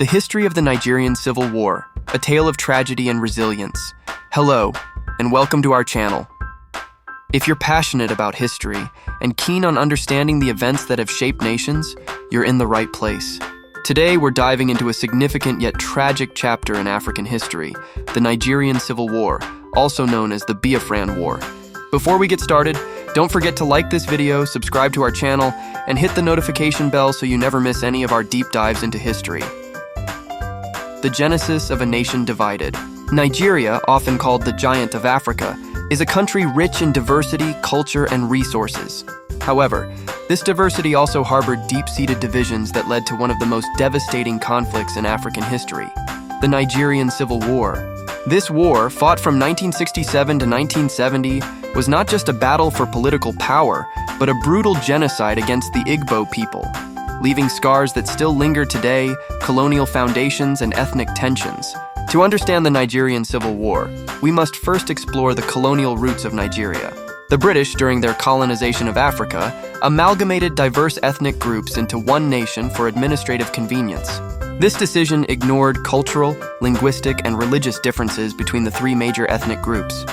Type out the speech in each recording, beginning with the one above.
The history of the Nigerian Civil War, a tale of tragedy and resilience. Hello, and welcome to our channel. If you're passionate about history and keen on understanding the events that have shaped nations, you're in the right place. Today, we're diving into a significant yet tragic chapter in African history, the Nigerian Civil War, also known as the Biafran War. Before we get started, don't forget to like this video, subscribe to our channel, and hit the notification bell so you never miss any of our deep dives into history. The genesis of a nation divided. Nigeria, often called the Giant of Africa, is a country rich in diversity, culture, and resources. However, this diversity also harbored deep-seated divisions that led to one of the most devastating conflicts in African history, the Nigerian Civil War. This war, fought from 1967 to 1970, was not just a battle for political power, but a brutal genocide against the Igbo people, leaving scars that still linger today, colonial foundations, and ethnic tensions. To understand the Nigerian Civil War, we must first explore the colonial roots of Nigeria. The British, during their colonization of Africa, amalgamated diverse ethnic groups into one nation for administrative convenience. This decision ignored cultural, linguistic, and religious differences between the three major ethnic groups.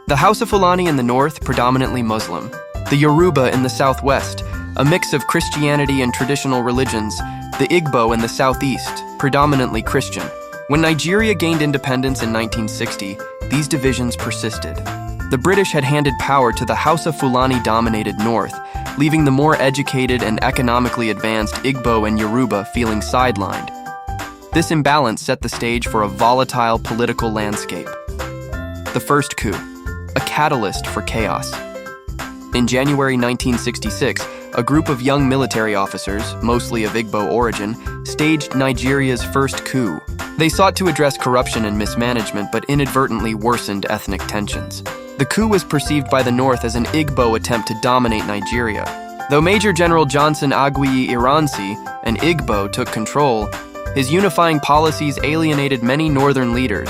The Hausa Fulani in the north, predominantly Muslim. The Yoruba in the southwest, a mix of Christianity and traditional religions. The Igbo in the southeast, predominantly Christian. When Nigeria gained independence in 1960, these divisions persisted. The British had handed power to the Hausa Fulani-dominated north, leaving the more educated and economically advanced Igbo and Yoruba feeling sidelined. This imbalance set the stage for a volatile political landscape. The first coup, a catalyst for chaos. In January 1966, a group of young military officers, mostly of Igbo origin, staged Nigeria's first coup. They sought to address corruption and mismanagement, but inadvertently worsened ethnic tensions. The coup was perceived by the North as an Igbo attempt to dominate Nigeria. Though Major General Johnson Agui Iransi, an Igbo, took control, his unifying policies alienated many northern leaders.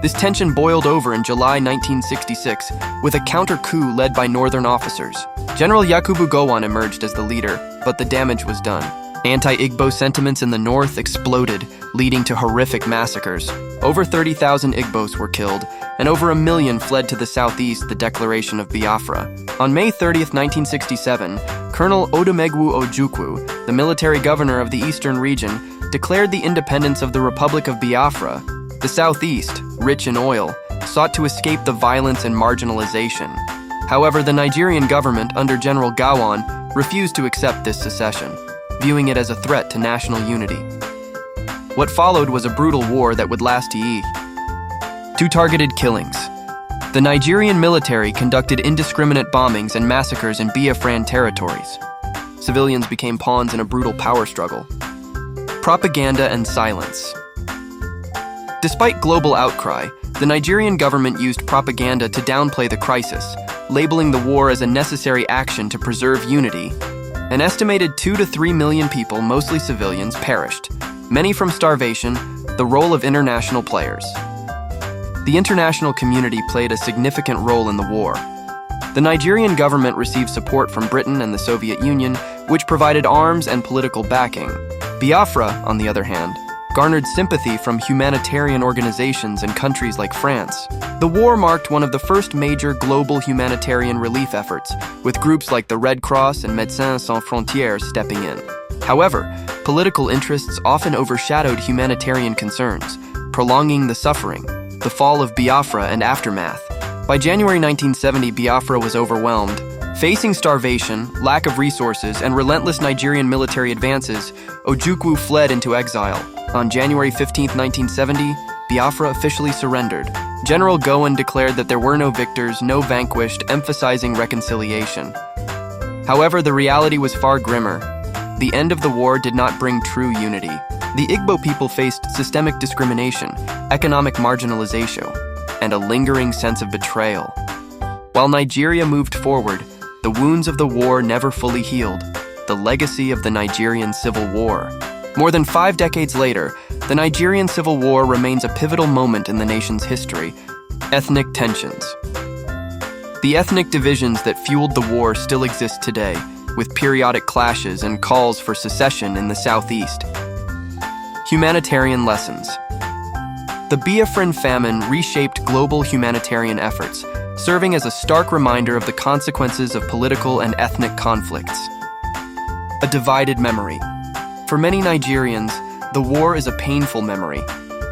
This tension boiled over in July 1966 with a counter-coup led by northern officers. General Yakubu Gowon emerged as the leader, but the damage was done. Anti-Igbo sentiments in the north exploded, leading to horrific massacres. Over 30,000 Igbos were killed, and over 1 million fled to the southeast, the declaration of Biafra. On May 30, 1967, Colonel Odumegwu Ojukwu, the military governor of the eastern region, declared the independence of the Republic of Biafra. The southeast, rich in oil, sought to escape the violence and marginalization. However, the Nigerian government, under General Gowon, refused to accept this secession, viewing it as a threat to national unity. What followed was a brutal war that would last years. 2 targeted killings. The Nigerian military conducted indiscriminate bombings and massacres in Biafran territories. Civilians became pawns in a brutal power struggle. Propaganda and silence. Despite global outcry, the Nigerian government used propaganda to downplay the crisis, labeling the war as a necessary action to preserve unity. An estimated 2 to 3 million people, mostly civilians, perished, many from starvation. The role of international players. The international community played a significant role in the war. The Nigerian government received support from Britain and the Soviet Union, which provided arms and political backing. Biafra, on the other hand, garnered sympathy from humanitarian organizations in countries like France. The war marked one of the first major global humanitarian relief efforts, with groups like the Red Cross and Médecins Sans Frontières stepping in. However, political interests often overshadowed humanitarian concerns, prolonging the suffering. The fall of Biafra and aftermath. By January 1970, Biafra was overwhelmed. Facing starvation, lack of resources, and relentless Nigerian military advances, Ojukwu fled into exile. On January 15, 1970, Biafra officially surrendered. General Gowon declared that there were no victors, no vanquished, emphasizing reconciliation. However, the reality was far grimmer. The end of the war did not bring true unity. The Igbo people faced systemic discrimination, economic marginalization, and a lingering sense of betrayal. While Nigeria moved forward, the wounds of the war never fully healed, the legacy of the Nigerian Civil War. More than 5 decades later, the Nigerian Civil War remains a pivotal moment in the nation's history. Ethnic tensions. The ethnic divisions that fueled the war still exist today, with periodic clashes and calls for secession in the southeast. Humanitarian lessons. The Biafran famine reshaped global humanitarian efforts, serving as a stark reminder of the consequences of political and ethnic conflicts. A divided memory. For many Nigerians, the war is a painful memory.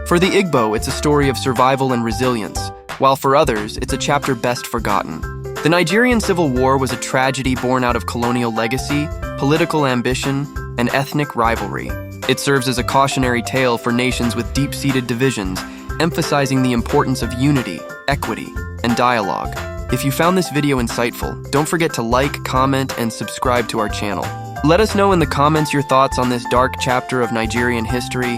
For the Igbo, it's a story of survival and resilience, while for others, it's a chapter best forgotten. The Nigerian Civil War was a tragedy born out of colonial legacy, political ambition, and ethnic rivalry. It serves as a cautionary tale for nations with deep-seated divisions, emphasizing the importance of unity, equity, and dialogue. If you found this video insightful, don't forget to like, comment, and subscribe to our channel. Let us know in the comments your thoughts on this dark chapter of Nigerian history.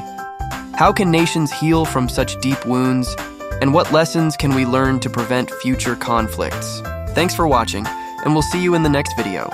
How can nations heal from such deep wounds? And what lessons can we learn to prevent future conflicts? Thanks for watching, and we'll see you in the next video.